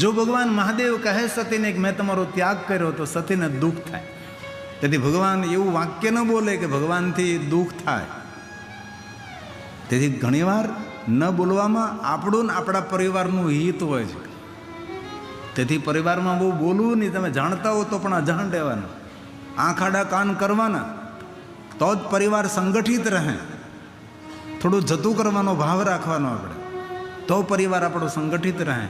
જો ભગવાન મહાદેવ કહે સતીને કે મેં તમારો ત્યાગ કર્યો તો સતીને દુઃખ થાય. તેથી ભગવાન એવું વાક્ય ન બોલે કે ભગવાનથી દુઃખ થાય. તેથી ઘણીવાર ન બોલવામાં આપણું ને આપણા પરિવારનું હિત હોય છે. તેથી પરિવારમાં બહુ બોલવું નહીં. તમે જાણતા હો તો પણ અજાણ રહેવાના, આંખ આડા કાન કરવાના, તો જ પરિવાર સંગઠિત રહે. થોડું જતું કરવાનો ભાવ રાખવાનો આપણે, તો પરિવાર આપણો સંગઠિત રહે.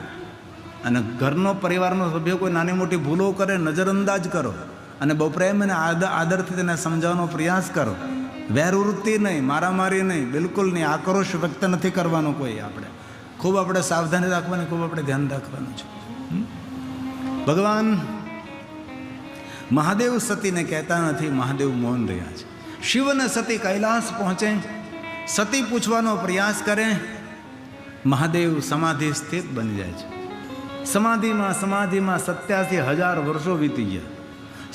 અને ઘરનો પરિવારનો સભ્ય કોઈ નાની મોટી ભૂલો કરે, નજરઅંદાજ કરો અને બહુ પ્રેમ અને આદરથી તેને સમજાવવાનો પ્રયાસ કરો. વેરવૃત્તિ નહીં, મારામારી નહીં, બિલકુલ નહીં, આક્રોશ વ્યક્ત નથી કરવાનો કોઈ. આપણે સાવધાની રાખવાની, ખૂબ આપણે ધ્યાન રાખવાનું છે. ભગવાન મહાદેવ સતીને કહેતા નથી, મહાદેવ મૌન રહ્યા છે. શિવને સતી કૈલાસ પહોંચે, સતી પૂછવાનો પ્રયાસ કરે, મહાદેવ સમાધિ સ્થિત બની જાય છે. સમાધિમાં 87,000 વર્ષો વીતી ગયા.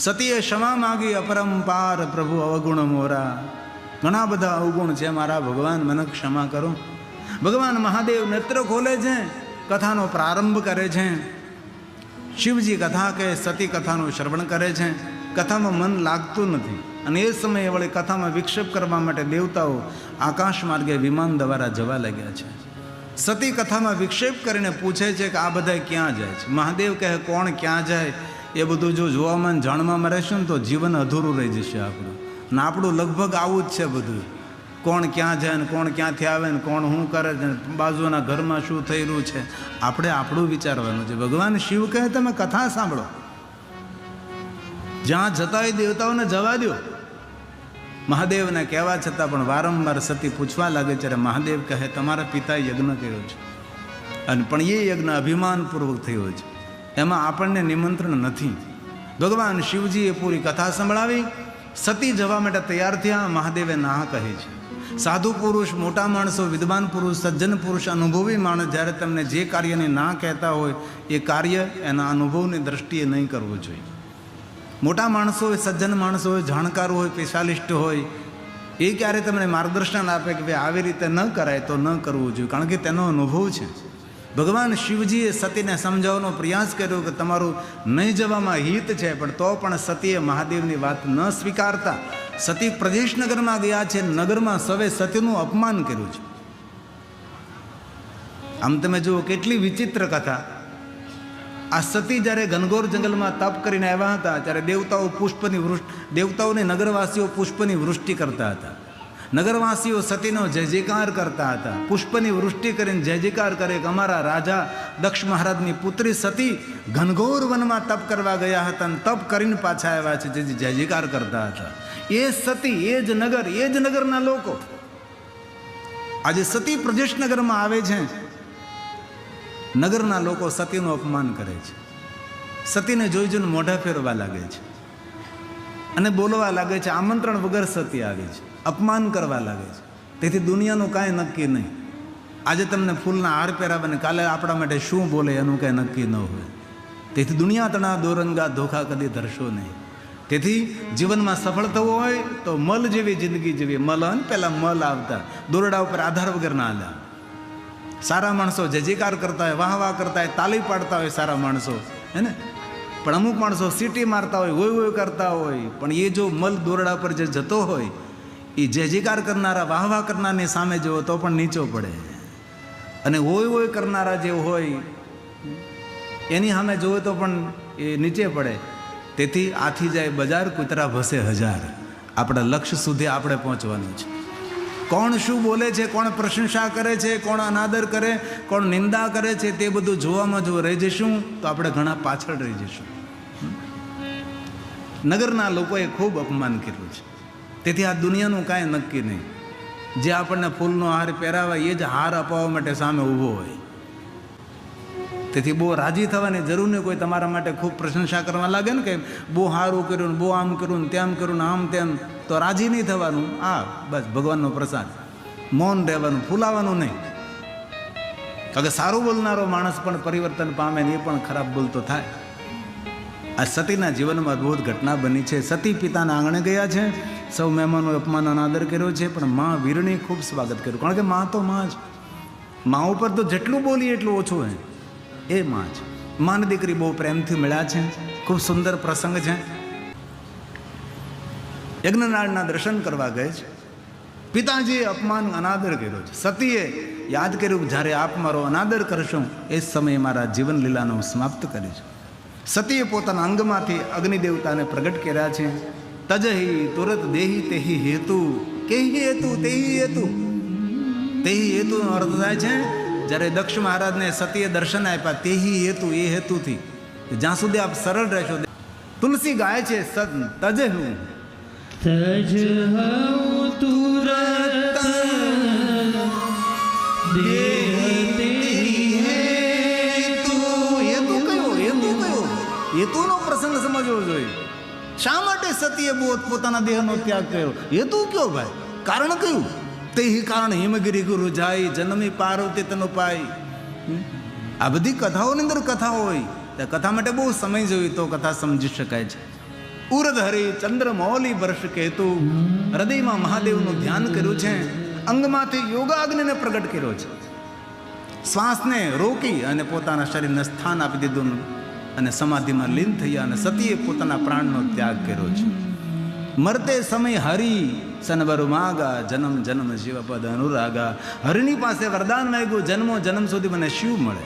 સતીએ ક્ષમા માગી, અપરંપાર પ્રભુ અવગુણ મોરા, ઘણા બધા અવગુણ છે મારા ભગવાન, મને ક્ષમા કરો. ભગવાન મહાદેવ નેત્ર ખોલે છે, કથાનો પ્રારંભ કરે છે. શિવજી કથા કહે, સતી કથાનું શ્રવણ કરે છે. કથામાં મન લાગતું નથી અને એ સમયે વળી કથામાં વિક્ષેપ કરવા માટે દેવતાઓ આકાશ માર્ગે વિમાન દ્વારા જવા લાગ્યા છે. સતી કથામાં વિક્ષેપ કરીને પૂછે છે કે આ બધા ક્યાં જાય છે? મહાદેવ કહે કોણ ક્યાં જાય એ બધું જો જોવામાં જાણવામાં રહેશું ને તો જીવન અધૂરું રહી જશે આપણું. ને આપણું લગભગ આવું જ છે બધું. કોણ ક્યાં જાય ને કોણ ક્યાંથી આવે ને કોણ શું કરે છે, બાજુના ઘરમાં શું થઈ રહ્યું છે, આપણે આપણું વિચારવાનું છે. ભગવાન શિવ કહે તમે કથા સાંભળો, જ્યાં જતા હોય દેવતાઓને જવા દો. મહાદેવને કહેવા છતાં પણ વારંવાર સતી પૂછવા લાગે છે. મહાદેવ કહે તમારા પિતાએ યજ્ઞ કર્યો છે અને પણ એ યજ્ઞ અભિમાનપૂર્વક થયો છે, એમાં આપણને નિમંત્રણ નથી. ભગવાન શિવજીએ પૂરી કથા સંભળાવી, સતી જવા માટે તૈયાર થયા. મહાદેવે ના કહે છે. સાધુ પુરુષ, મોટા માણસો, વિદ્વાન પુરુષ, સજ્જન પુરુષ, અનુભવી માણસ જ્યારે તમને જે કાર્યની ના કહેતા હોય એ કાર્ય એના અનુભવની દ્રષ્ટિએ નહીં કરવું જોઈએ. મોટા માણસો હોય, સજ્જન માણસો હોય, જાણકાર હોય, સ્પેશિયાલિસ્ટ હોય, એ ક્યારે તમને માર્ગદર્શન આપે કે ભાઈ આવી રીતે ન કરાય તો ન કરવું જોઈએ, કારણ કે તેનો અનુભવ છે. ભગવાન શિવજીએ સતીને સમજાવવાનો પ્રયાસ કર્યો કે તમારું નહીં જવામાં હિત છે, પણ તો પણ સતીએ મહાદેવની વાત ન સ્વીકારતા સતી પ્રદેશનગરમાં ગયા છે. નગરમાં સવે સતીનું અપમાન કર્યું છે. આમ તમે જુઓ કેટલી વિચિત્ર કથા. આ સતી જ્યારે ઘનઘોર જંગલમાં તપ કરીને આવ્યા હતા ત્યારે દેવતાઓની નગરવાસીઓ પુષ્પની વૃષ્ટિ કરતા હતા. નગરવાસીઓ સતીનો જય જયકાર કરતા હતા. પુષ્પની વૃષ્ટિ કરીને જય જયકાર કરે કે અમારા રાજા દક્ષ મહારાજની પુત્રી સતી ઘનઘોર વનમાં તપ કરવા ગયા હતા અને તપ કરીને પાછા આવ્યા છે, જેથી જય જયકાર કરતા હતા. એ સતી, એ જ નગરના લોકો આજે સતી પ્રદેશનગરમાં આવે છે. નગરના લોકો સતીનું અપમાન કરે છે. સતીને જોઈ જોઈને મોઢા ફેરવા લાગે છે અને બોલવા લાગે છે. આમંત્રણ વગર સતી આવે છે, અપમાન કરવા લાગે છે. તેથી દુનિયાનું કાંઈ નક્કી નહીં. આજે તમને ફૂલના હાર પહેરાવે, કાલે આપણા માટે શું બોલે એનું કાંઈ નક્કી ન હોય. તેથી દુનિયા તણા દોરંગા ધોખા કદી ધરશો નહીં. તેથી જીવનમાં સફળ થવું હોય તો મલ જેવી જિંદગી જેવી. મલ અને પહેલાં મલ આવતા, દોરડા ઉપર આધાર વગર ના આલ્યા. સારા માણસો જય જયકાર કરતા હોય, વાહ વાહ કરતા હોય, તાલી પાડતા હોય સારા માણસો, હે ને. પણ અમુક માણસો સીટી મારતા હોય, હોય કરતા હોય, પણ એ જો મલ દોરડા પર જે જતો હોય એ જય જયકાર કરનારા, વાહ વાહ કરનારની સામે જુઓ તો પણ નીચો પડે. અને હોય કરનારા જે હોય એની સામે જુઓ તો પણ એ નીચે પડે. તેથી આથી જાય બજાર, કૂતરા ભસે 1000. આપણા લક્ષ્ય સુધી આપણે પહોંચવાનું છે. કોણ શું બોલે છે, કોણ પ્રશંસા કરે છે, કોણ અનાદર કરે, કોણ નિંદા કરે છે, તે બધું જોવામાં જો રહી જઈશું તો આપણે ઘણા પાછળ રહી જઈશું. નગરના લોકોએ ખૂબ અપમાન કર્યું છે. તેથી આ દુનિયાનું કાંઈ નક્કી નહીં. જે આપણને ફૂલનો હાર પહેરાવે એ જ હાર અપાવવા માટે સામે ઊભો હોય. તેથી બહુ રાજી થવાની જરૂર નહીં. કોઈ તમારા માટે ખૂબ પ્રશંસા કરવા લાગે ને કે બહુ સારું કર્યું ને, બહુ આમ કર્યું ને, તેમ કર્યું ને, આમ તેમ, તો રાજી નહીં થવાનું. બસ ભગવાનનો પ્રસાદ, મૌન રહેવાનું, ફૂલાવાનું નહીં. કારણ કે સારું બોલનારો માણસ પણ પરિવર્તન પામે ને એ પણ ખરાબ બોલતો થાય. આ સતીના જીવનમાં અદ્ભુત ઘટના બની છે. સતી પિતાના આંગણે ગયા છે. સૌ મહેમાનો અપમાન અનાદર કર્યો છે, પણ મા વીરની ખૂબ સ્વાગત કર્યું. કારણ કે મા તો મા જ. મા ઉપર તો જેટલું બોલીએ એટલું ઓછું હે. એ માં છે. માન દીકરી બહુ પ્રેમથી મળ્યા છે, ખૂબ સુંદર પ્રસંગ છે. યજ્ઞનાળના દર્શન કરવા ગયે છે. પિતાજીએ અપમાન અનાદર કર્યો છે. સતીએ યાદ કર્યું કે જ્યારે આપ મારો અનાદર કરશો એ જ સમયે મારા જીવન લીલાનો સમાપ્ત કરીશ. સતીએ પોતાના અંગમાંથી અગ્નિ દેવતાને પ્રગટ કર્યા છે. તજહી તુરત દેહી તેહી હેતુ, કેહી હેતુ તેહી હેતુ. તેહી હેતુનો અર્થ થાય છે જ્યારે દક્ષ મહારાજને સતીએ દર્શન આપ્યા, તેહી હેતુ, એ હેતુથી જ્યાં સુધી આપ સરળ રહેશો. તુલસી ગાય છે તજહું હેતુનો પ્રસંગ સમજવો જોઈએ. શા માટે સતીએ પોતાના દેહનો ત્યાગ કર્યો? હેતુ કયો ભાઈ? કારણ કયું? તે કારણ હિમગીરી ગુરુ જાય જન્મી પાર્વતી તનો પાય. આ બધી કથાઓની અંદર કથાઓ હોય. તે કથા માટે બહુ સમય જોઈએ તો કથા સમજી શકાય છે. ઉર્ધહરી ચંદ્ર મૌલી વર્ષ કેતુ, હૃદયમાં મહાદેવનું ધ્યાન કર્યું છે. અંગમાંથી યોગાગ્નિને પ્રગટ કર્યો છે. શ્વાસને રોકી અને પોતાના શરીરને સ્થાન આપી દીધું અને સમાધિમાં લીન થયા અને સતીએ પોતાના પ્રાણનો ત્યાગ કર્યો છે. મરતે સમય હરિ સનવરુ માગા, જન્મ જન્મ શિવપદ અનુરાગા. હરિની પાસે વરદાન માંગ્યું, જન્મો જન્મ સુધી મને શિવ મળે.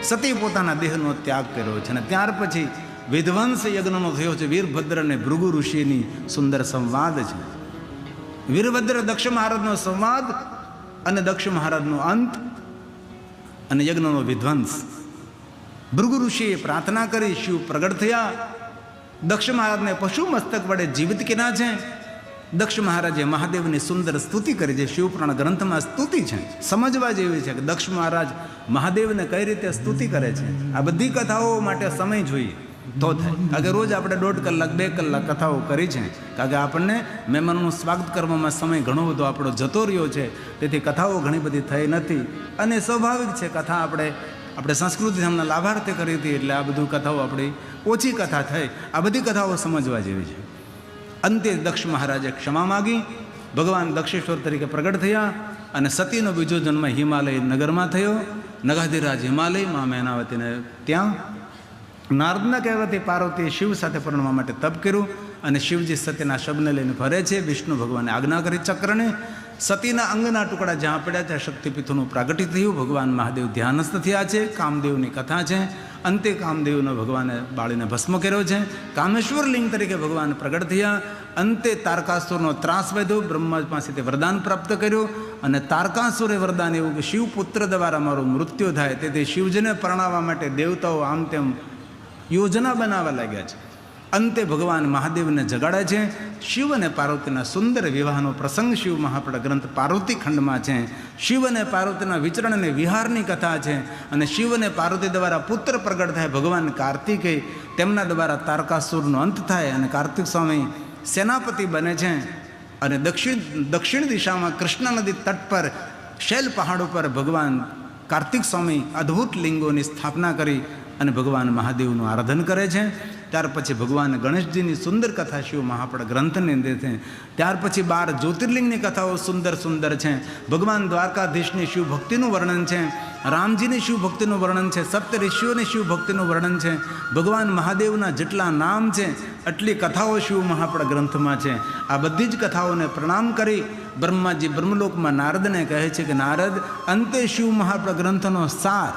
સતી પોતાના દેહનો ત્યાગ કર્યો છે. અને ત્યાર પછી વિધ્વંસ યજ્ઞનો થયો છે. વીરભદ્ર અને ભૃગુ ઋષિની સુંદર સંવાદ છે. વીરભદ્ર દક્ષ મહારાજનો સંવાદ અને દક્ષ મહારાજનો અંત અને યજ્ઞનો વિધ્વંસ. ભૃગુ ઋષિએ પ્રાર્થના કરી, શિવ પ્રગટ થયા. દક્ષ મહારાજને પશુ મસ્તક વડે જીવિત કર્યા છે. દક્ષ મહારાજે મહાદેવની સુંદર સ્તુતિ કરી છે. શિવપુરાણ ગ્રંથમાં સ્તુતિ છે, સમજવા જેવી છે કે દક્ષ મહારાજ મહાદેવને કઈ રીતે સ્તુતિ કરે છે. આ બધી કથાઓ માટે સમય જોઈએ તો થાય. કારણ કે રોજ આપણે 1.5 કલાક 2 કલાક કથાઓ કરી છે. કારણ કે આપણને મહેમાનોનું સ્વાગત કરવામાં સમય ઘણો બધો આપણો જતો રહ્યો છે. તેથી કથાઓ ઘણી બધી થઈ નથી. અને સ્વાભાવિક છે, કથા આપણે સંસ્કૃતિ હમણાં લાભાર્થે કરી હતી એટલે આ બધું કથાઓ આપણી ઓછી કથા થઈ. આ બધી કથાઓ સમજવા જેવી છે. અંતે દક્ષ મહારાજે ક્ષમા માગી. ભગવાન દક્ષેશ્વર તરીકે પ્રગટ થયા અને સતીનો બીજો જન્મ હિમાલય નગરમાં થયો. નગાધિરાજ હિમાલયમાં મેનાવતીને ત્યાં નારદના કહેવાથી પાર્વતીએ શિવ સાથે પરણવા માટે તપ કર્યું અને શિવજી સતીના શબને લઈને ફરે છે. વિષ્ણુ ભગવાને આજ્ઞા કરી ચક્રને. સતીના અંગના ટુકડા જ્યાં પડ્યા ત્યાં શક્તિપીઠોનું પ્રાગટ્ય થયું. ભગવાન મહાદેવ ધ્યાનસ્થ થયા છે. કામદેવની કથા છે. અંતે કામદેવનો ભગવાને બાળીને ભસ્મ કર્યો છે. કામેશ્વર લિંગ તરીકે ભગવાન પ્રગટ થયા. અંતે તારકાસુરનો ત્રાસ વધ્યો. બ્રહ્મા પાસેથી વરદાન પ્રાપ્ત કર્યું અને તારકાસુરે વરદાન એવું કે શિવપુત્ર દ્વારા મારું મૃત્યુ થાય, તેથી શિવજીને પરણાવવા માટે દેવતાઓ આમ તેમ યોજના બનાવવા લાગ્યા છે. અંતે ભગવાન મહાદેવને જગાડે છે. શિવ અને પાર્વતીના સુંદર વિવાહનો પ્રસંગ શિવ મહાપડ ગ્રંથ પાર્વતી ખંડમાં છે. શિવ અને પાર્વતીના વિચરણ અને વિહારની કથા છે. અને શિવ અને પાર્વતી દ્વારા પુત્ર પ્રગટ થાય ભગવાન કાર્તિકેય, તેમના દ્વારા તારકાસુરનો અંત થાય અને કાર્તિક સ્વામી સેનાપતિ બને છે. અને દક્ષિણ દિશામાં કૃષ્ણા નદી તટ પર શૈલ પહાડ ઉપર ભગવાન કાર્તિક સ્વામી અદ્ભુત લિંગોની સ્થાપના કરી અને ભગવાન મહાદેવનું આરાધન કરે છે. ત્યાર પછી ભગવાન ગણેશજીની સુંદર કથા શિવ મહાપડ ગ્રંથની અંદર છે. ત્યાર પછી 12 જ્યોતિર્લિંગની કથાઓ સુંદર સુંદર છે. ભગવાન દ્વારકાધીશની શિવ ભક્તિનું વર્ણન છે. રામજીની શિવ ભક્તિનું વર્ણન છે. સપ્ત ઋષિઓની શિવ ભક્તિનું વર્ણન છે. ભગવાન મહાદેવના જેટલા નામ છે એટલી કથાઓ શિવ મહાપડ ગ્રંથમાં છે. આ બધી જ કથાઓને પ્રણામ કરી બ્રહ્માજી બ્રહ્મલોકમાં નારદને કહે છે કે નારદ, અંતે શિવ મહાપડ ગ્રંથનો સાર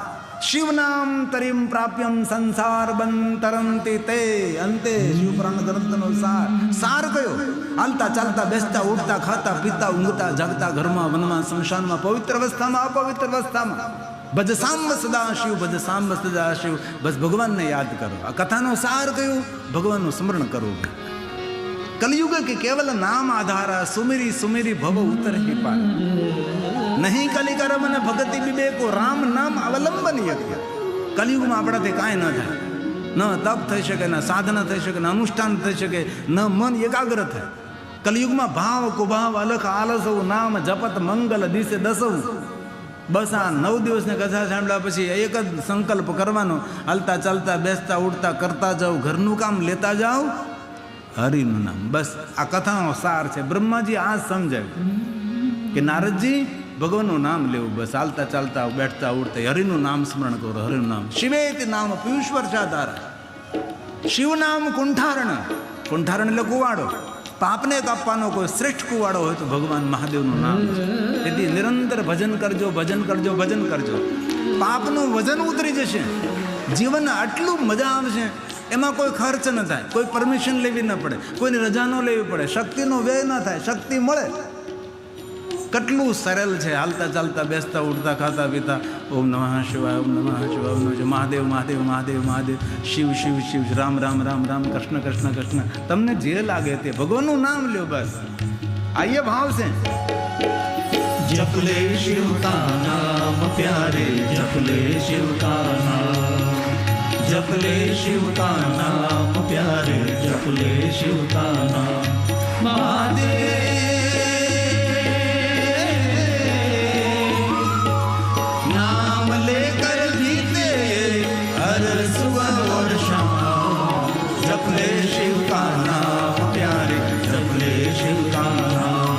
શિવનામ તરીમ પ્રાપ્યમ સંસાર બંતરંતી તે. અંતે શિવપુરાણ ગ્રંથનો સાર કયો? હાલતા ચાલતા બેસતા ઉઠતા ખાતા પીતા ઊંઘતા જાગતા ઘરમાં વનમાં શમશાનમાં પવિત્ર અવસ્થામાં અપવિત્ર અવસ્થામાં ભજ સાંબ સદા શિવ, ભજ સાંબ સદા શિવ. બસ ભગવાનને યાદ કરો. આ કથાનો સાર કયો? ભગવાનનું સ્મરણ કરવું. કલયુગ કે કેવલ નામ આધારા, સુમેરી સુમેરી ભવ ઉતર હી પાર. નહીં કલિકરમ અને ભગતિ વિવેકો, રામ નામ અવલંબન યજ્ઞ. કલિયુગમાં આપણાથી કાંઈ ન થાય. ન તપ થઈ શકે, ન સાધના થઈ શકે, ન અનુષ્ઠાન થઈ શકે, ન મન એકાગ્ર થાય. કલિયુગમાં ભાવ કુભાવ અલખ આલસવ નામ જપત મંગલ દિશે દસવું. બસ આ 9 દિવસની કથા સાંભળ્યા પછી એક જ સંકલ્પ કરવાનો, હાલતા ચાલતા બેસતા ઉઠતા કરતા જાઓ, ઘરનું કામ લેતા જાઓ, હરિનું નામ. બસ આ કથાનો સાર છે. બ્રહ્માજી આ સમજાવ્યું કે નારદજી, ભગવાનનું નામ લેવું, બસ ચાલતા ચાલતા બેઠતા ઉઠતા હરિનું નામ સ્મરણ કરો, હરિનું નામ. શિવેતિ નામ પિયુષ વર્ષાધારા, શિવ નામ કુંઠારણ. કુંઠારણ એટલે કુવાડો. પાપને કાપવાનો કોઈ શ્રેષ્ઠ કુવાડો હોય તો ભગવાન મહાદેવનું નામ છે. તેથી નિરંતર ભજન કરજો, ભજન કરજો, ભજન કરજો. પાપનું વજન ઉતરી જશે. જીવન આટલું મજા આવશે, એમાં કોઈ ખર્ચ ન થાય, કોઈ પરમિશન લેવી ન પડે, કોઈની રજા ન લેવી પડે, શક્તિનો વ્યય ન થાય, શક્તિ મળે. કેટલું સરળ છે. હાલતા ચાલતા બેસતા ઉઠતા ખાતા પીતા ઓમ નમઃ શિવાય, ઓમ નમઃ શિવાય, ઓમ નમઃ મહાદેવ મહાદેવ મહાદેવ મહાદેવ, શિવ શિવ શિવ, રામ રામ રામ રામ, કૃષ્ણ કૃષ્ણ કૃષ્ણ. તમને જે લાગે તે ભગવાનનું નામ લ્યો, બસ આઈએ ભાવ છે. जप ले शिव का नाम प्यारे, जप ले शिव का नाम, जप ले शिव का नाम प्यारे, जप ले शिव का नाम. महादेव नाम लेकर जीते हर सुबह और शाम. जप ले शिव का नाम प्यारे, जप ले शिव का नाम,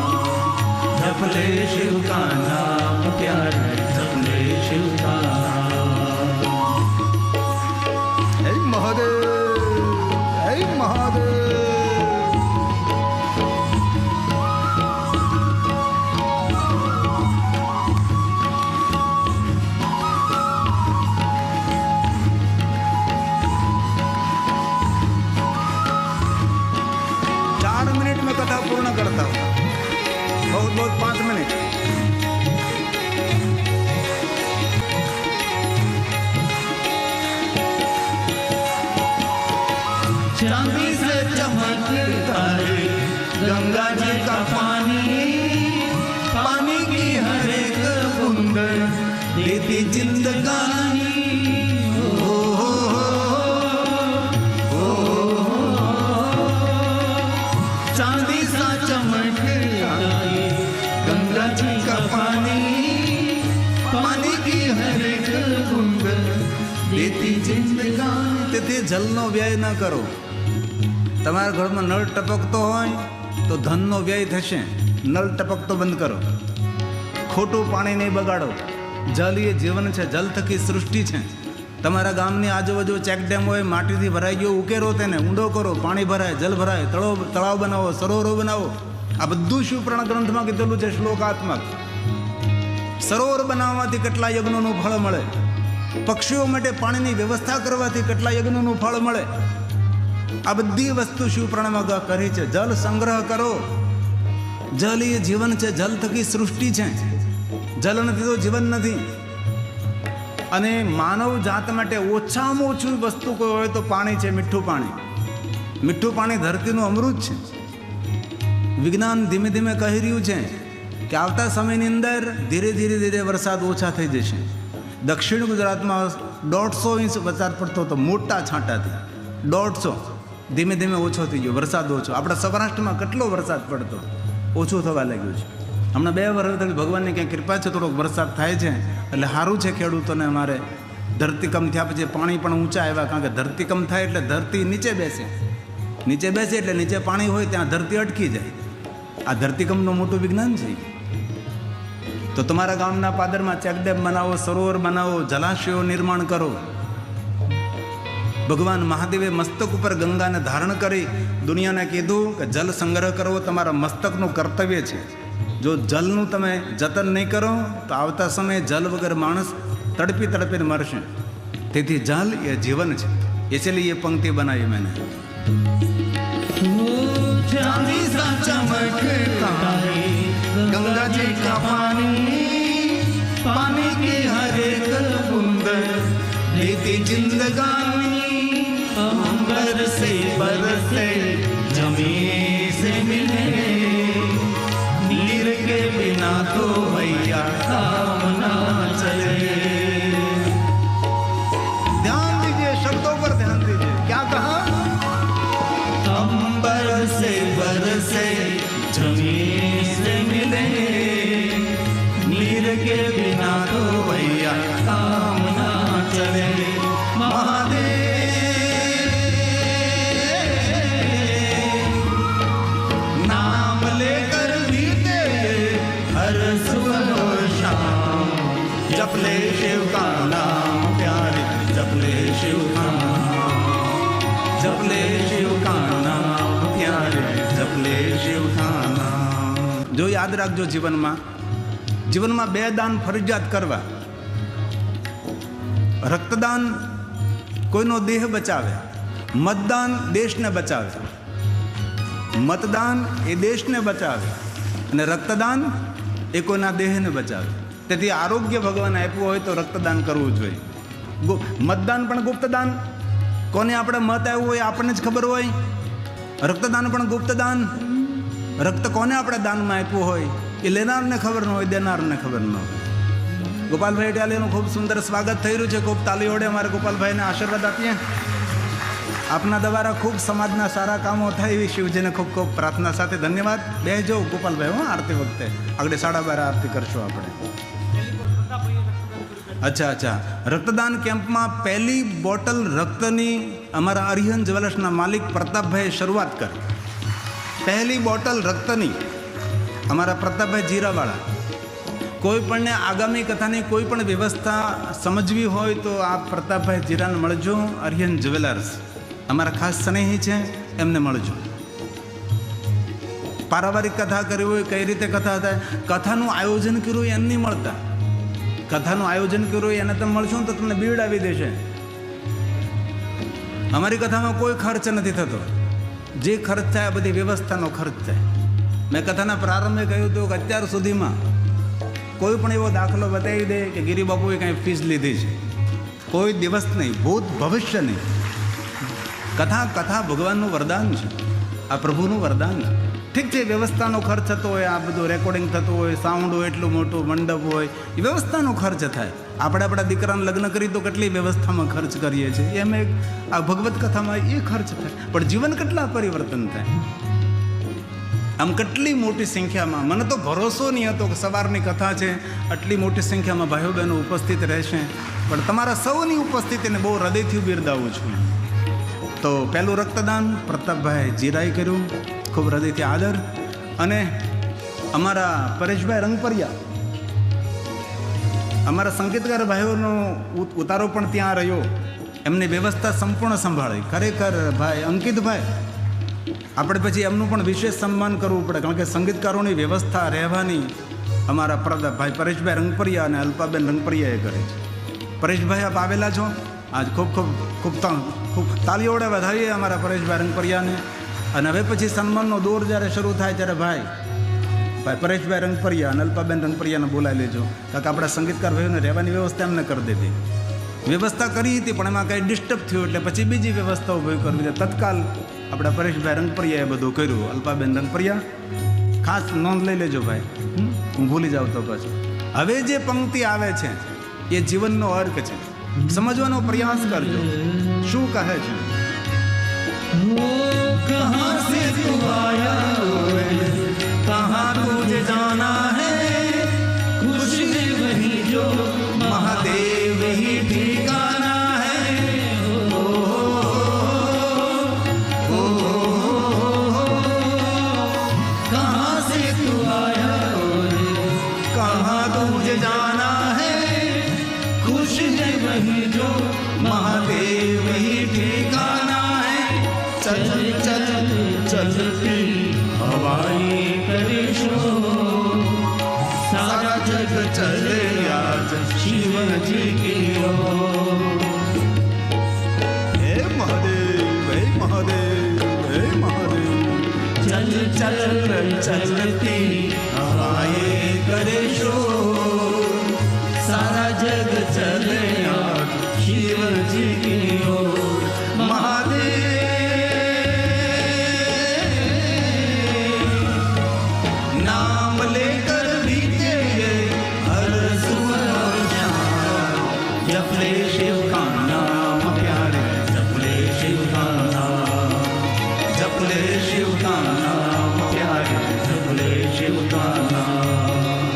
जप ले शिव का नाम प्यारे, जप ले शिव का नाम. હે મહાદેવ, હે મહાદેવ. कथा पूर्ण करता हूँ, बहुत बहुत 5 मिनट. चांदी से चमकता है गंगा जी का पानी, पानी की हर एक बूंद देती जिंदगानी. चांदी सा चमकता है गंगा जी का पानी, पानी की हर एक बूंद देती जिंदगानी. તેથી જલનો વ્યય ન કરો. તમારા ઘરમાં નળ ટપકતો હોય તો ધનનો વ્યય થશે. નળ ટપકતો બંધ કરો. ખોટું પાણી નહીં બગાડો. જલ એ જીવન છે, જલ થકી સૃષ્ટિ છે. તમારા ગામની આજુબાજુ ચેક ડેમ હોય, માટીથી ભરાઈ ગયો, ઉકેરો તેને, ઊંડો કરો, પાણી ભરાય, જલ ભરાય, તળાવ બનાવો, સરોવરો બનાવો. આ બધું શિવપુરાણ ગ્રંથમાં કીધેલું છે, શ્લોકાત્મક. સરોવર બનાવવાથી કેટલા યજ્ઞોનું ફળ મળે, પક્ષીઓ માટે પાણીની વ્યવસ્થા કરવાથી કેટલા યજ્ઞોનું ફળ મળે. આ બધી વસ્તુ શિવપુરાણમાં કરી છે. જલ સંગ્રહ કરો. જલ એ જીવન છે, જલ થકી સૃષ્ટિ છે. જલ નથી તો જીવન નથી. અને માનવ જાત માટે ઓછામાં ઓછું વસ્તુ કોઈ હોય તો પાણી છે, મીઠું પાણી. મીઠું પાણી ધરતીનું અમૃત છે. વિજ્ઞાન ધીમે ધીમે કહી રહ્યું છે કે આવતા સમયની અંદર ધીરે ધીરે ધીરે વરસાદ ઓછા થઈ જશે. દક્ષિણ ગુજરાતમાં 150 ઇંચ વરસાદ પડતો હતો, મોટા છાંટાથી. 150 ધીમે ધીમે ઓછો થઈ ગયો, વરસાદ ઓછો. આપણા સૌરાષ્ટ્રમાં કેટલો વરસાદ પડતો, ઓછું થવા લાગ્યું છે. હમણાં 2 વર્ષથી ભગવાનની ક્યાંય કૃપા છે, થોડોક વરસાદ થાય છે એટલે સારું છે ખેડૂતોને. અમારે ધરતીકંપ થયા પછી પાણી પણ ઊંચા આવ્યા, કારણ કે ધરતીકંપ થાય એટલે ધરતી નીચે બેસે. નીચે બેસે એટલે નીચે પાણી હોય ત્યાં ધરતી અટકી જાય. આ ધરતીકંપનું મોટું વિજ્ઞાન છે. તો તમારા ગામના પાદરમાં ચેકડેમ બનાવો, સરોવર બનાવો, જલાશયો નિર્માણ કરો. ભગવાન મહાદેવે મસ્તક ઉપર ગંગાને ધારણ કરી દુનિયાને કીધું કે જલ સંગ્રહ કરવો તમારા મસ્તકનું કર્તવ્ય છે. જો જલનું તમે જતન નહીં કરો તો આવતા સમયે જલ વગર માણસ તડપી તડપીને મરશે. તેથી જલ એ જીવન છે. इसलिए ये पंक्ति बनाई मैंने. चांदी सा चमकता है गंगा जी का पानी, पानी की हर एक बूंद लेती जिंदगानी. अंबर से बरसे जमीन से मिले, नीर के बिना तो भैया काम ना चले. ध्यान दीजिए, शब्दों पर ध्यान दीजिए. क्या कहा? अंबर से बरसे जमीन से मिले, नीर के बिना तो भैया काम ना चले. महादेव शिव का नाम, जप ले शिव का नाम प्यारे, जप ले शिव का नाम। જો યાદ રાખજો, જીવનમાં બે દાન ફરજિયાત કરવા. રક્તદાન કોઈનો દેહ બચાવે, મતદાન દેશને બચાવે. મતદાન એ દેશને બચાવે અને રક્તદાન એ કોઈના દેહને બચાવે. તેથી આરોગ્ય ભગવાને આપ્યું હોય તો રક્તદાન કરવું જોઈએ. મતદાન પણ ગુપ્તદાન, કોને આપણે મત આવ્યું હોય આપણને જ ખબર હોય. રક્તદાન પણ ગુપ્તદાન, રક્ત કોને આપણે દાનમાં આપ્યું હોય એ લેનારને ખબર ન હોય, દેનારને ખબર ન હોય. ગોપાલભાઈ અટાલિયાનું ખૂબ સુંદર સ્વાગત થઈ રહ્યું છે. ખૂબ તાલી વડે અમારે ગોપાલભાઈને આશીર્વાદ આપીએ. આપના દ્વારા ખૂબ સમાજના સારા કામો થાય એવી શિવજીને ખૂબ ખૂબ પ્રાર્થના સાથે ધન્યવાદ. બેસજો ગોપાલભાઈ, હું આરતી વખતે આગળ 12:30 આરતી કરશું આપણે. અચ્છા, રક્તદાન કેમ્પમાં પહેલી બોટલ રક્તની અમારા અરિહંત જ્વેલર્સના માલિક પ્રતાપભાઈએ શરૂઆત કરી. પહેલી બોટલ રક્તની અમારા પ્રતાપભાઈ જીરાવાળા. કોઈ પણને આગામી કથાની કોઈ પણ વ્યવસ્થા સમજવી હોય તો આપ પ્રતાપભાઈ જીરાને મળજો. અરિહંત જ્વેલર્સ અમારા ખાસ સ્નેહી છે, એમને મળજો. પારિવારિક કથા કરવી હોય, કઈ રીતે કથા થાય, કથાનું આયોજન કર્યું હોય એને નહીં મળતા. કથાનું આયોજન કર્યું હોય એને તમે મળશો ને તો તમને બીવડાવી દેશે. અમારી કથામાં કોઈ ખર્ચ નથી થતો. જે ખર્ચ થાય બધી વ્યવસ્થાનો ખર્ચ થાય. મેં કથાના પ્રારંભે કહ્યું હતું કે અત્યાર સુધીમાં કોઈ પણ એવો દાખલો બતાવી દે કે ગિરિબાપુએ કાંઈ ફીસ લીધી છે, કોઈ દિવસ નહીં, ભૂત ભવિષ્ય નહીં. કથા ભગવાનનું વરદાન છે, આ પ્રભુનું વરદાન છે. ઠીક છે, વ્યવસ્થાનો ખર્ચ થતો હોય, આ બધું રેકોર્ડિંગ થતું હોય, સાઉન્ડ હોય, એટલું મોટું મંડપ હોય, એ વ્યવસ્થાનો ખર્ચ થાય. આપણે આપણા દીકરાને લગ્ન કરી તો કેટલી વ્યવસ્થામાં ખર્ચ કરીએ છીએ. એમ એક આ ભગવત કથામાં એ ખર્ચ થાય, પણ જીવન કેટલા પરિવર્તન થાય. આમ કેટલી મોટી સંખ્યામાં, મને તો ભરોસો નહીં હતો કે સવારની કથા છે, આટલી મોટી સંખ્યામાં ભાઈઓ બહેનો ઉપસ્થિત રહેશે. પણ તમારા સૌની ઉપસ્થિતિને બહુ હૃદયથી બિરદાવું છું. તો પહેલું રક્તદાન પ્રતાપભાઈ જીરાએ કર્યું, ખૂબ હૃદયથી આદર. અને અમારા પરેશભાઈ રંગપરિયા, અમારા સંગીતકાર ભાઈઓનો ઉતારો પણ ત્યાં રહ્યો, એમની વ્યવસ્થા સંપૂર્ણ સંભાળી. ખરેખર ભાઈ અંકિતભાઈ, આપણે પછી એમનું પણ વિશેષ સન્માન કરવું પડે, કારણ કે સંગીતકારોની વ્યવસ્થા રહેવાની અમારા ભાઈ પરેશભાઈ રંગપરિયા અને અલ્પાબેન રંગપરિયાએ કરે છે. પરેશભાઈ આપ આવેલા છો, આજ ખૂબ ખૂબ ખૂબ ખૂબ તાલીઓ વડે વધાવીએ અમારા પરેશભાઈ રંગપરિયાને. અને હવે પછી સન્માનનો દોર જ્યારે શરૂ થાય ત્યારે ભાઈ પરેશભાઈ રંગપરિયા અને અલ્પાબેન રંગપરિયાને બોલાવી લેજો, કારણ કે આપણા સંગીતકાર ભાઈઓને રહેવાની વ્યવસ્થા એમને કરી દીધી. વ્યવસ્થા કરી હતી પણ એમાં કંઈ ડિસ્ટર્બ થયું એટલે પછી બીજી વ્યવસ્થા ઊભી કરવી. તત્કાલ આપણા પરેશભાઈ રંગપરિયાએ બધું કર્યું. અલ્પાબેન રંગપરિયા ખાસ નોંધ લઈ લેજો ભાઈ, હું ભૂલી જાઉં તો પછી. હવે જે પંક્તિ આવે છે એ જીવનનો અર્ક છે, સમજવાનો પ્રયાસ કરજો. શું કહે છે? कहाँ से तू आया, कहाँ तुझे जाना है, खुश है वही जो महादेव ही ठिकाना है. ओ कहाँ से तू आया, कहाँ तुझे जाना है, खुश है वही जो महादेव ही ठिकाना है. चल चल चलती हवाएं करे शोर, सारा जग चले आज शिव जी की ओर. हे महादेव, हे महादेव, हे महादेव. चल चल चलती हवाएं करे शोर, सारा जग चले आज शिव जी की ओर. महादेव नाम लेकर बीते हर सुबह और शाम, जप ले शिव का नाम प्यारे, जप ले शिव का नाम, जप ले शिव का नाम प्यारे, जप ले शिव का नाम.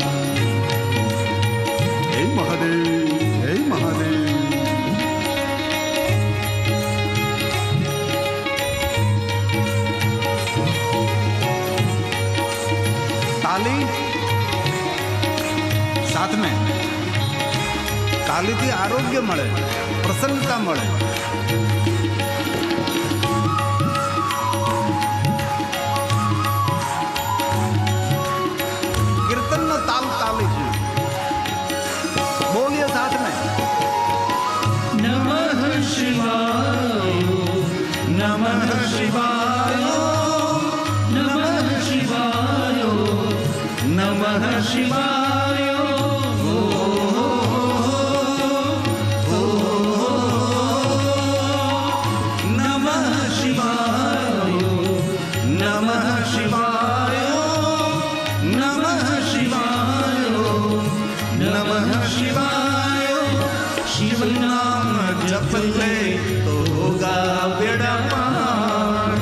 हे महादेव, हे महादेव. ताली साथ में, तालीથી આરોગ્ય મળે, પ્રસન્નતા મળે. શિવાય जप ले तो होगा बेड़ा पार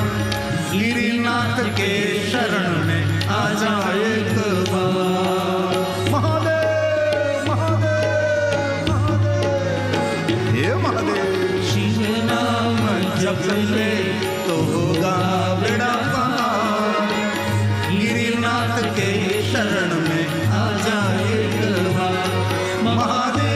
गिरिनाथ के शरण में आ जाए एक बार महादेव महादेव महादेव हे महादेव शिव नाम जप ले तो होगा बेड़ा पार गिरिनाथ के शरण में आ जाए एक बार महादेव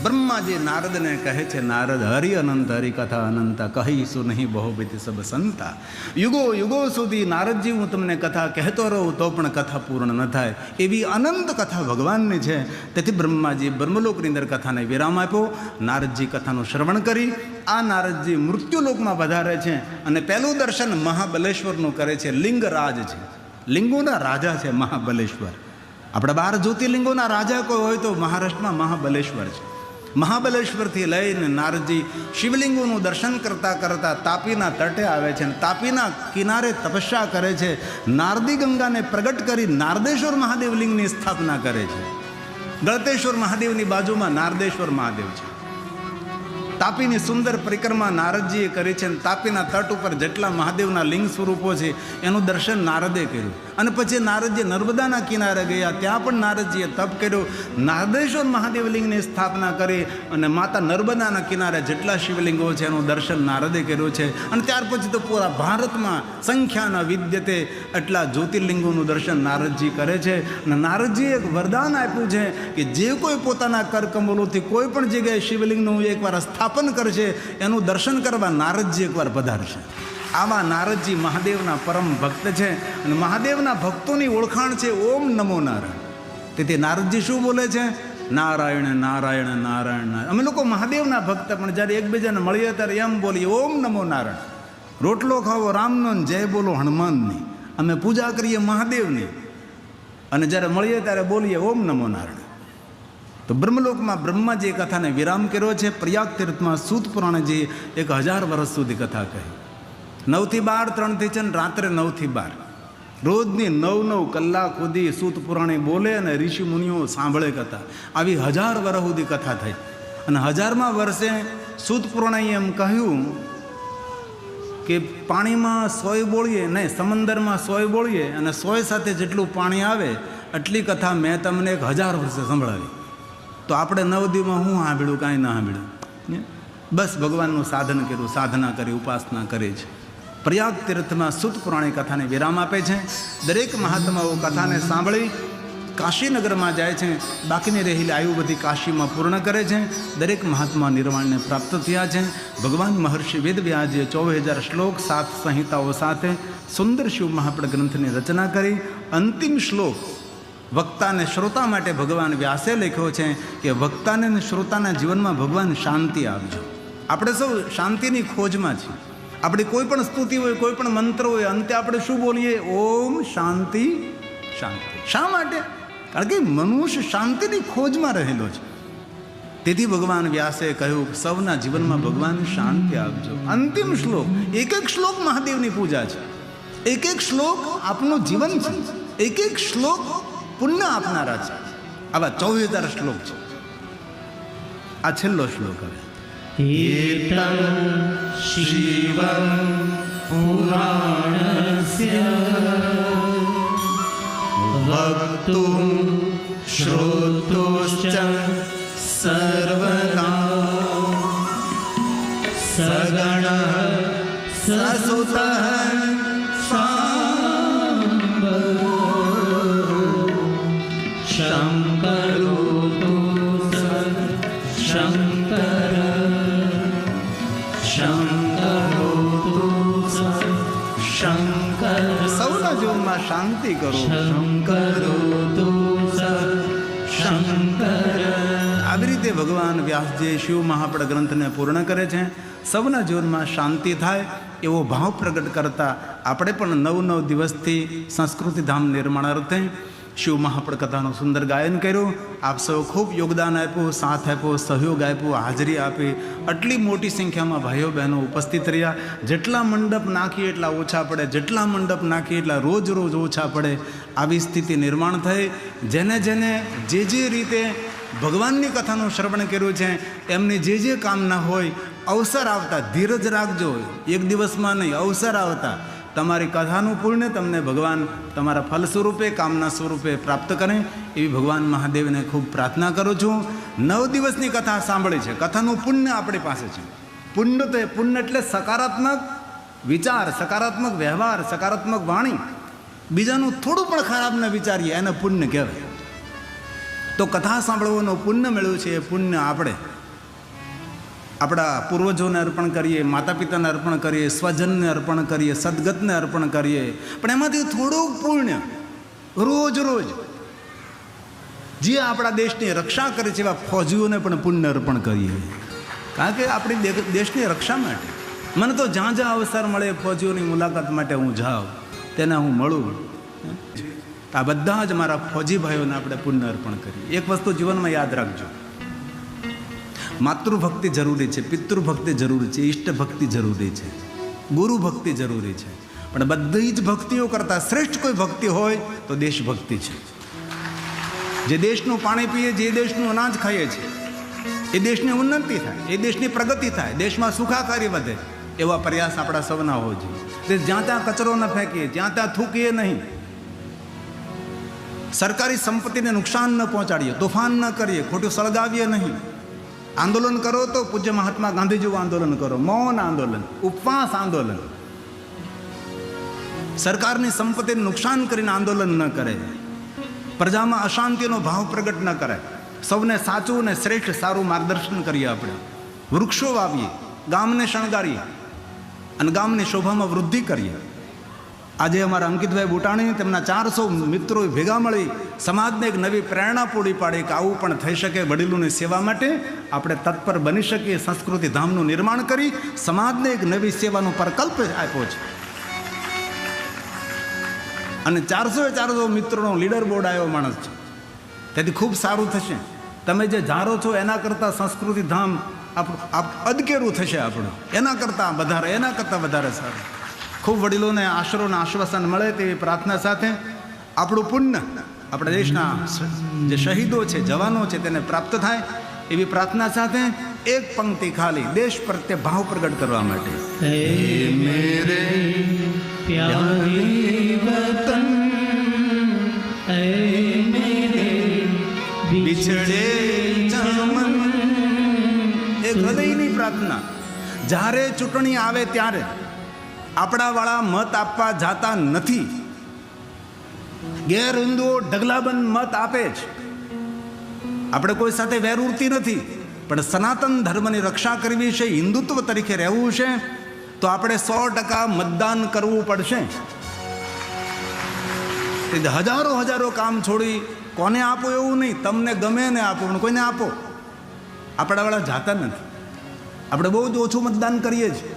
બ્રહ્માજી નારદને કહે છે, નારદ હરિ અનંત હરિકથા અનંતા કહીશું નહીં બહુવિધ સબ સંતા. યુગો યુગો સુધી નારદજી હું તમને કથા કહેતો રહું તો પણ કથા પૂર્ણ ન થાય એવી અનંત કથા ભગવાનની છે. તેથી બ્રહ્માજી બ્રહ્મલોકની અંદર કથાને વિરામ આપ્યો. નારદજી કથાનું શ્રવણ કરી આ નારદજી મૃત્યુલોકમાં વધારે છે અને પહેલું દર્શન મહાબલેશ્વરનું કરે છે. લિંગરાજ છે, લિંગોના રાજા છે મહાબલેશ્વર. આપણા 12 જ્યોતિર્લિંગોના રાજા કોઈ હોય તો મહારાષ્ટ્રમાં મહાબલેશ્વર છે. મહાબલેશ્વરથી લઈને નારદજી શિવલિંગોનું દર્શન કરતાં કરતાં તાપીના તટે આવે છે અને તાપીના કિનારે તપસ્યા કરે છે. નારદી ગંગાને પ્રગટ કરી નારદેશ્વર મહાદેવ લિંગની સ્થાપના કરે છે. ગળતેશ્વર મહાદેવની બાજુમાં નારદેશ્વર મહાદેવ છે. તાપીની સુંદર પરિક્રમા નારદજીએ કરી છે અને તાપીના તટ ઉપર જેટલા મહાદેવના લિંગ સ્વરૂપો છે એનું દર્શન નારદે કર્યું. અને પછી નારદજી નર્મદાના કિનારે ગયા, ત્યાં પણ નારદજીએ તપ કર્યો. નારદેશ્વર મહાદેવ લિંગની સ્થાપના કરી અને માતા નર્મદાના કિનારે જેટલા શિવલિંગો છે એનું દર્શન નારદે કર્યું છે. અને ત્યાર પછી તો પૂરા ભારતમાં સંખ્યાના વિદ્યતે એટલા જ્યોતિર્લિંગોનું દર્શન નારદજી કરે છે. અને નારદજીએ એક વરદાન આપ્યું છે કે જે કોઈ પોતાના કરકમલોથી કોઈ પણ જગ્યાએ શિવલિંગનું એકવાર સ્થાપન કરશે એનું દર્શન કરવા નારદજી એકવાર પધારશે. આવા નારદજી મહાદેવના પરમ ભક્ત છે અને મહાદેવના ભક્તોની ઓળખાણ છે ઓમ નમો નારાયણ. તેથી નારદજી શું બોલે છે? નારાયણ નારાયણ નારાયણ નારાયણ. અમે લોકો મહાદેવના ભક્ત પણ જ્યારે એકબીજાને મળીએ ત્યારે એમ બોલીએ ઓમ નમો નારાયણ. રોટલો ખાવો રામનો, જય બોલો હનુમાનની. અમે પૂજા કરીએ મહાદેવની અને જ્યારે મળીએ ત્યારે બોલીએ ઓમ નમો નારાયણ. તો બ્રહ્મલોકમાં બ્રહ્માજી એ કથાને વિરામ કર્યો છે. પ્રયાગ તીર્થમાં સૂત પુરાણજી 1000 વર્ષ સુધી કથા કહી. 9 થી 12, 3 થી 4, રાત્રે 9 થી 12 રોજની 9 કલાક સુધી સૂત પુરાણી બોલે અને ઋષિ મુનિઓ સાંભળે કથા. આવી 1000 વર્ષ સુધી કથા થઈ. અને 1000મા વર્ષે સૂત પુરાણીએ એમ કહ્યું કે પાણીમાં 100 બોળીએ નહીં, સમંદરમાં 100 બોળીએ અને 100 સાથે જેટલું પાણી આવે એટલી કથા મેં તમને 1000 વર્ષે સંભળાવી. તો આપણે 9 દિવસમાં હું સાંભળ્યું? કાંઈ ના સાંભળ્યું. બસ ભગવાનનું સાધન કર્યું, સાધના કરી, ઉપાસના કરી છે. પ્રયાગ તીર્થમાં સૂત પુરાણી કથાને વિરામ આપે છે. દરેક મહાત્માઓ કથાને સાંભળી કાશીનગરમાં જાય છે. બાકીની રહેલી આયુ બધી કાશીમાં પૂર્ણ કરે છે. દરેક મહાત્મા નિર્વાણને પ્રાપ્ત થયા છે. ભગવાન મહર્ષિ વેદવ્યાસે 24,000 શ્લોક 7 સંહિતાઓ સાથે સુંદર શિવ મહાપડ ગ્રંથની રચના કરી. અંતિમ શ્લોક વક્તાને શ્રોતા માટે ભગવાન વ્યાસે લખ્યો છે કે વક્તાને અને શ્રોતાના જીવનમાં ભગવાન શાંતિ આપજો. આપણે સૌ શાંતિની ખોજમાં છીએ. આપણી કોઈ પણ સ્તુતિ હોય, કોઈ પણ મંત્ર હોય, અંતે આપણે શું બોલીએ? ઓમ શાંતિ શાંતિ. શા માટે? કારણ કે મનુષ્ય શાંતિની ખોજમાં રહેલો છે. તેથી ભગવાન વ્યાસે કહ્યું સૌના જીવનમાં ભગવાન શાંતિ આપજો. અંતિમ શ્લોક, એક શ્લોક મહાદેવની પૂજા છે. એક શ્લોક આપનું જીવન છે. એક શ્લોક પુણ્ય આપનારા છે. આવા 24,000 શ્લોક છે. આ છેલ્લો શ્લોક હવે. એતં શિવં પુરાણસ્ય વક્તું શ્રોતોશ્ચ સર્વદા સગણ સસુતઃ શંકરો જોનમાં શાંતિ કરો. શંકરો તુ શંકર. આવી રીતે ભગવાન વ્યાસજી શિવ મહાપડ ગ્રંથને પૂર્ણ કરે છે. સૌના જીવનમાં શાંતિ થાય એવો ભાવ પ્રગટ કરતા આપણે પણ 9 દિવસથી સંસ્કૃતિ ધામ નિર્માણ અર્થે શિવ મહાપડ કથાનું સુંદર ગાયન કર્યું. આપ સૌ ખૂબ યોગદાન આપ્યું, સાથ આપ્યો, સહયોગ આપ્યો, હાજરી આપી. આટલી મોટી સંખ્યામાં ભાઈઓ બહેનો ઉપસ્થિત રહ્યા. જેટલા મંડપ નાખીએ એટલા ઓછા પડે, જેટલા મંડપ નાખીએ એટલા રોજ ઓછા પડે. આવી સ્થિતિ નિર્માણ થઈ. જેને જે રીતે ભગવાનની કથાનું શ્રવણ કર્યું છે એમની જે કામના હોય અવસર આવતા ધીરજ રાખજો. એક દિવસમાં નહીં, અવસર આવતા તમારી કથાનું પુણ્ય તમને ભગવાન તમારા ફલ સ્વરૂપે, કામના સ્વરૂપે પ્રાપ્ત કરે એવી ભગવાન મહાદેવને ખૂબ પ્રાર્થના કરું છું. 9 દિવસની કથા સાંભળી છે. કથાનું પુણ્ય આપણી પાસે છે. પુણ્ય એટલે સકારાત્મક વિચાર, સકારાત્મક વ્યવહાર, સકારાત્મક વાણી. બીજાનું થોડું પણ ખરાબ ન વિચારીએ એને પુણ્ય કહેવાય. તો કથા સાંભળવાનું પુણ્ય મળ્યું છે. એ પુણ્ય આપણે આપણા પૂર્વજોને અર્પણ કરીએ, માતા પિતાને અર્પણ કરીએ, સ્વજનને અર્પણ કરીએ, સદગતને અર્પણ કરીએ. પણ એમાંથી થોડુંક પુણ્ય રોજ જે આપણા દેશની રક્ષા કરે છે એવા ફૌજીઓને પણ પુણ્ય અર્પણ કરીએ. કારણ કે આપણી દેશની રક્ષા માટે મને તો જ્યાં અવસર મળે ફૌજીઓની મુલાકાત માટે હું જાઉં, તેને હું મળું. આ બધા જ મારા ફૌજી ભાઈઓને આપણે પુણ્ય અર્પણ કરીએ. એક વસ્તુ જીવનમાં યાદ રાખજો, માતૃભક્તિ જરૂરી છે, પિતૃભક્તિ જરૂરી છે, ઈષ્ટ ભક્તિ જરૂરી છે, ગુરુ ભક્તિ જરૂરી છે. પણ બધી જ ભક્તિઓ કરતાં શ્રેષ્ઠ કોઈ ભક્તિ હોય તો દેશભક્તિ છે. જે દેશનું પાણી પીએ, જે દેશનું અનાજ ખાઈએ છીએ, એ દેશની ઉન્નતિ થાય, એ દેશની પ્રગતિ થાય, દેશમાં સુખાકારી વધે એવા પ્રયાસ આપણા સૌના હોવો જોઈએ. તે જ્યાં ત્યાં કચરો ન ફેંકીએ, જ્યાં ત્યાં થૂકીએ નહીં, સરકારી સંપત્તિને નુકસાન ન પહોંચાડીએ, તોફાન ન કરીએ, ખોટું સળગાવીએ નહીં. આંદોલન કરો તો પૂજ્ય મહાત્મા ગાંધી જેવું આંદોલન કરો, મૌન આંદોલન, ઉપવાસ આંદોલન. સરકારની સંપત્તિને નુકસાન કરીને આંદોલન ન કરે, પ્રજામાં અશાંતિનો ભાવ પ્રગટ ન કરે. સૌને સાચું અને શ્રેષ્ઠ સારું માર્ગદર્શન કરીએ. આપણે વૃક્ષો વાવીએ, ગામને શણગારીએ અને ગામની શોભામાં વૃદ્ધિ કરીએ. આજે અમારા અંકિતભાઈ બુટાણી તેમના 400 મિત્રોએ ભેગા મળી સમાજને એક નવી પ્રેરણા પૂરી પાડી કે આવું પણ થઈ શકે. વડીલોની સેવા માટે આપણે તત્પર બની શકીએ. સંસ્કૃતિ ધામનું નિર્માણ કરી સમાજને એક નવી સેવાનો પ્રકલ્પ આપ્યો છે. અને 400 મિત્રોનો લીડર બોર્ડ આવ્યો માણસ છે. તેથી ખૂબ સારું થશે. તમે જે ધારો છો એના કરતાં સંસ્કૃતિ ધામ અદકેરું થશે. આપણું એના કરતાં વધારે સારું. ખૂબ વડીલોને આશરો અને આશ્વાસન મળે તેવી પ્રાર્થના સાથે આપણું પુણ્ય આપણા દેશના જે શહીદો છે, જવાનો છે, તેને પ્રાપ્ત થાય એવી પ્રાર્થના સાથે એક પંક્તિ ખાલી દેશ પ્રત્યે ભાવ પ્રગટ કરવા માટે. હે મેરે પ્યારે વતન, હે મેરે બિછડે ચમન. એક હૃદયની પ્રાર્થના. જ્યારે ચૂંટણી આવે ત્યારે આપણાવાળા મત આપવા જાતા નથી. ગેર હિન્દુઓ ઢગલાબંધ મત આપે છે. આપણે કોઈ સાથે વેરવૃત્તિ નથી, પણ સનાતન ધર્મની રક્ષા કરવી છે, હિન્દુત્વ તરીકે રહેવું છે, તો આપણે 100% મતદાન કરવું પડશે. હજારો કામ છોડી કોને આપો એવું નહીં, તમને ગમે ને આપો, પણ કોઈને આપો. આપણાવાળા જાતા નથી. આપણે બહુ જ ઓછું મતદાન કરીએ છીએ.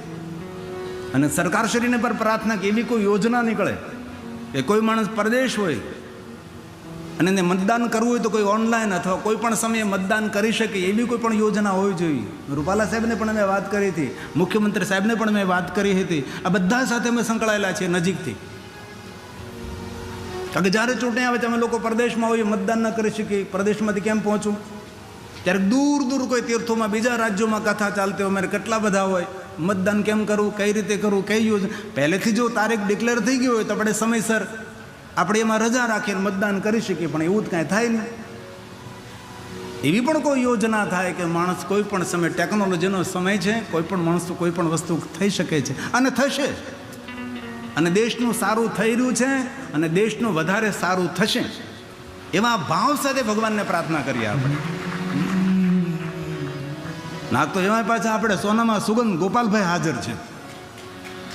અને સરકારશ્રીને પર પ્રાર્થના કે એવી કોઈ યોજના નીકળે કે કોઈ માણસ પરદેશ હોય અને એને મતદાન કરવું હોય તો કોઈ ઓનલાઈન અથવા કોઈ પણ સમયે મતદાન કરી શકે એવી કોઈ પણ યોજના હોવી જોઈએ. રૂપાલા સાહેબને પણ મેં વાત કરી હતી, મુખ્યમંત્રી સાહેબને પણ મેં વાત કરી હતી. આ બધા સાથે અમે સંકળાયેલા છીએ નજીકથી. કારણ કે જ્યારે ચૂંટણી આવે છે અમે લોકો પરદેશમાં હોઈએ, મતદાન ન કરી શકીએ. પરદેશમાંથી કેમ પહોંચવું? ત્યારે દૂર કોઈ તીર્થોમાં, બીજા રાજ્યોમાં કથા ચાલતી હોય, અમારે કેટલા બધા હોય. મતદાન કેમ કરવું, કઈ રીતે કરવું, કઈ યોજના. પહેલેથી જો તારીખ ડિક્લેર થઈ ગઈ હોય તો આપણે સમયસર આપણે એમાં રજા રાખીને મતદાન કરી શકીએ. પણ એવું જ કાંઈ થાય નહીં. એવી પણ કોઈ યોજના થાય કે માણસ કોઈ પણ સમય, ટેકનોલોજીનો સમય છે, કોઈ પણ માણસ કોઈ પણ વસ્તુ થઈ શકે છે અને થશે. અને દેશનું સારું થઈ રહ્યું છે અને દેશનું વધારે સારું થશે એવા ભાવ સાથે ભગવાનને પ્રાર્થના કરીએ આપણે. ના તો એમાં પાછા આપણે સોનામાં સુગંધ ગોપાલભાઈ હાજર છે.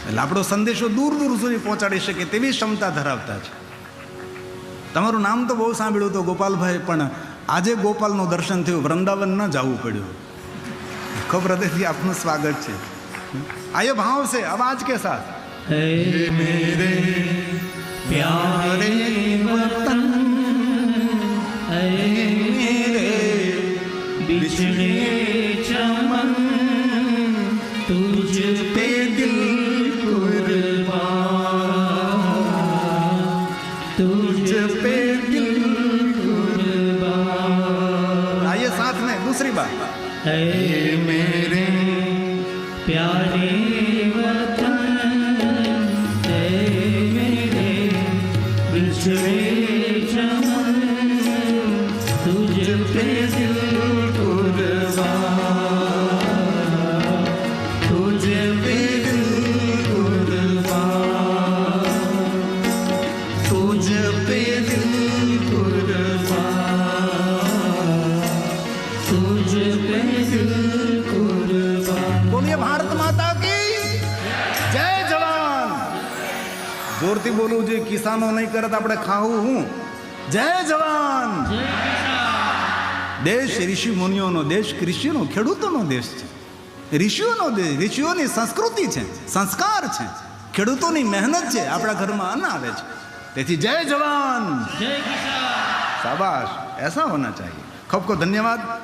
એટલે આપણો સંદેશો દૂર દૂર સુધી પહોંચાડી શકે તેવી ક્ષમતા ધરાવતા છે. તમારું નામ તો બહુ સાંભળ્યું હતું ગોપાલભાઈ, પણ આજે ગોપાલનું દર્શન થયું, વૃંદાવન ન જવું પડ્યું. ખૂબ હૃદયથી આપનું સ્વાગત છે. આયે ભાવ છે આવાજ કે સાથ. હે મેરે પ્યારે વતન, હે મેરે बिछड़े चमन, तुझ पे दिल कुर्बान, तुझ पे दिल कुर्बान. आइए साथ में दूसरी बात. है मेरे प्यारे वतन, है मेरे बिछड़े चमन, तुझ पे दिल कुर्बान, तुझ पे दिल कुर्बान, तुझ पे दिल कुर्बान, तुझ पे दिल कुर्बान. बोलिए भारत माता કી જય જવાન. જોરથી બોલવું જોઈએ, કિસાનો નહીં કરે તો આપણે ખાવું હું. જય જવાન. દેશ ઋષિ મુનિઓનો દેશ, કૃષિનો ખેડૂતોનો દેશ છે. ઋષિઓનો દેશ, ઋષિઓની સંસ્કૃતિ છે, સંસ્કાર છે, ખેડૂતોની મહેનત છે, આપણા ઘરમાં અન્ન આવે છે. તેથી જય જવાન, जय किसान. શાબાશ, ऐसा होना चाहिए. ખૂબ ખૂબ ધન્યવાદ.